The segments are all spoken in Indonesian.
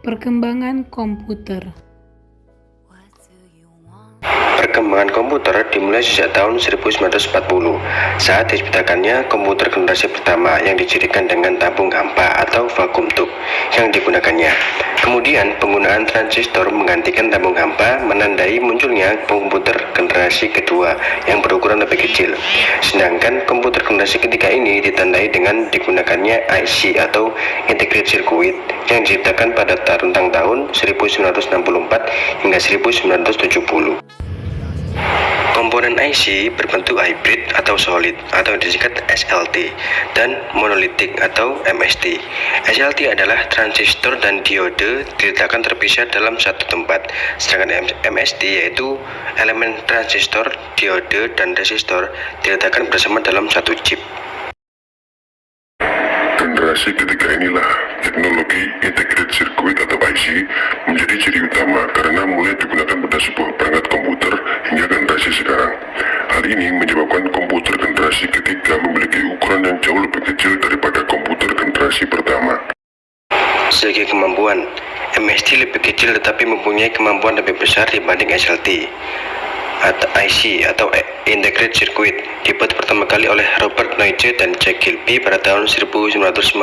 Perkembangan komputer. Perkembangan komputer dimulai sejak tahun 1940 saat diciptakannya komputer generasi pertama yang dicirikan dengan tabung hampa atau vacuum tube yang digunakannya. Kemudian penggunaan transistor menggantikan tabung hampa menandai munculnya komputer generasi kedua yang berukuran lebih kecil. Sedangkan komputer generasi ketiga ini ditandai dengan digunakannya IC atau Integrated Circuit yang diciptakan pada rentang tahun 1964 hingga 1970. Komponen IC berbentuk hybrid atau solid atau disingkat SLT dan monolitik atau MST. SLT adalah transistor dan diode diletakkan terpisah dalam satu tempat, sedangkan MST yaitu elemen transistor, diode, dan resistor diletakkan bersama dalam satu chip. Generasi ketiga inilah teknologi Integrated Circuit atau IC menjadi ciri utama karena mulai digunakan pada sebuah perangkat komputer hingga generasi sekarang. Hal ini menyebabkan komputer generasi ketiga memiliki ukuran yang jauh lebih kecil daripada komputer generasi pertama. Segi kemampuan, MST lebih kecil tetapi mempunyai kemampuan lebih besar dibanding SLT. Atau IC atau Integrated Circuit dibuat pertama kali oleh Robert Noyce dan Jack Kilby pada tahun 1958.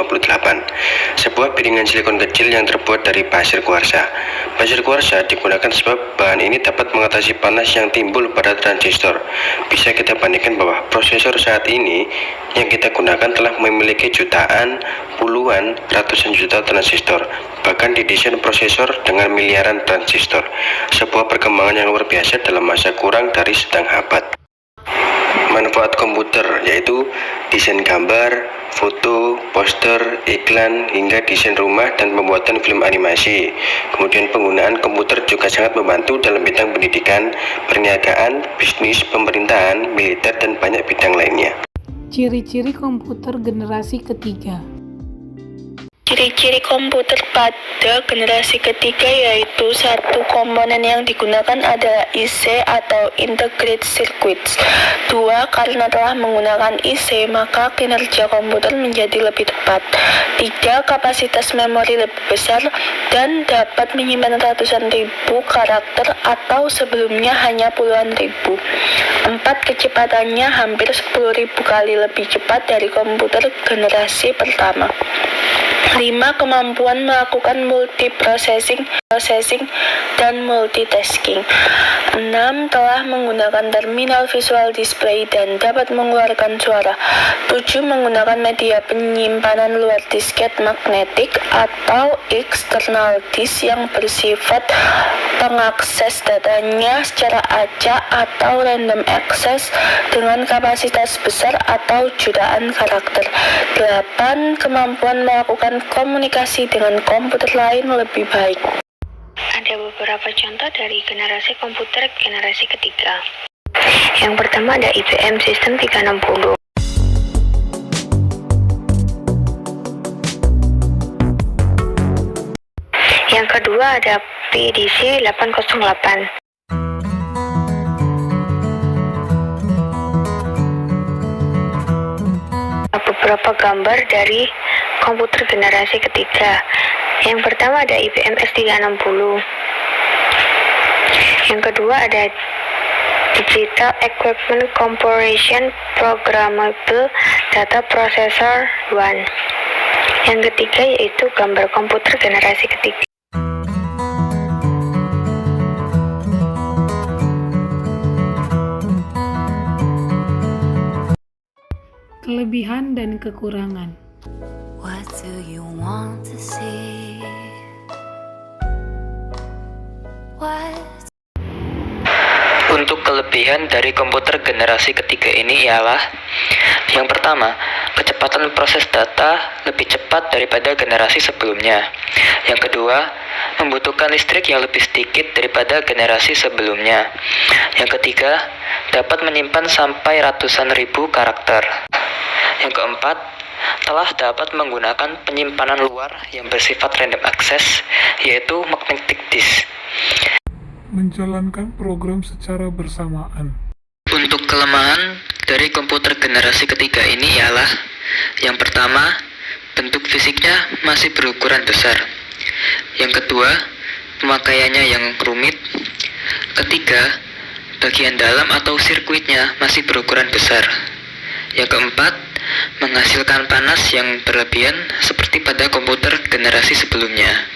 Sebuah piringan silikon kecil yang terbuat dari pasir kuarsa. Pasir kuarsa digunakan sebab bahan ini dapat mengatasi panas yang timbul pada transistor. Bisa kita bandingkan bahwa prosesor saat ini yang kita gunakan telah memiliki jutaan, puluhan, ratusan juta transistor. Bahkan didesain prosesor dengan miliaran transistor. Sebuah perkembangan yang luar biasa dalam masa kurang dari setengah abad. Manfaat komputer yaitu desain gambar, foto, poster, iklan, hingga desain rumah dan pembuatan film animasi. Kemudian penggunaan komputer juga sangat membantu dalam bidang pendidikan, perniagaan, bisnis, pemerintahan, militer, dan banyak bidang lainnya. Ciri-ciri komputer generasi ketiga. Ciri-ciri komputer pada generasi ketiga yaitu satu, komponen yang digunakan adalah IC atau Integrated Circuits. Dua, karena telah menggunakan IC maka kinerja komputer menjadi lebih tepat. Tiga, kapasitas memori lebih besar dan dapat menyimpan ratusan ribu karakter atau sebelumnya hanya puluhan ribu. Empat, kecepatannya hampir 10.000 kali lebih cepat dari komputer generasi pertama. 5. Kemampuan melakukan multiprocessing dan multitasking. 6. Telah menggunakan terminal visual display dan dapat mengeluarkan suara. 7. Menggunakan media penyimpanan luar disket magnetik atau external disk yang bersifat pengakses datanya secara acak atau random access dengan kapasitas besar atau jutaan karakter. 8. Kemampuan melakukan komunikasi dengan komputer lain lebih baik. Ada beberapa contoh dari generasi komputer generasi ketiga. Yang pertama ada IBM System 360. Yang kedua ada PDC 808. Beberapa gambar dari komputer generasi ketiga. Yang pertama ada IBM S360. Yang kedua ada Digital Equipment Corporation Programmable Data Processor 1. Yang ketiga yaitu gambar komputer generasi ketiga. Kelebihan dan kekurangan. What do you want to see? What? Untuk kelebihan dari komputer generasi ketiga ini ialah yang pertama, kecepatan proses data lebih cepat daripada generasi sebelumnya. Yang kedua, membutuhkan listrik yang lebih sedikit daripada generasi sebelumnya. Yang ketiga, dapat menyimpan sampai ratusan ribu karakter. Yang keempat, telah dapat menggunakan penyimpanan luar yang bersifat random access, yaitu magnetic disk. Menjalankan program secara bersamaan. Untuk kelemahan dari komputer generasi ketiga ini ialah yang pertama, bentuk fisiknya masih berukuran besar. Yang kedua, pemakaiannya yang rumit. Ketiga, bagian dalam atau sirkuitnya masih berukuran besar. Yang keempat, menghasilkan panas yang berlebihan seperti pada komputer generasi sebelumnya.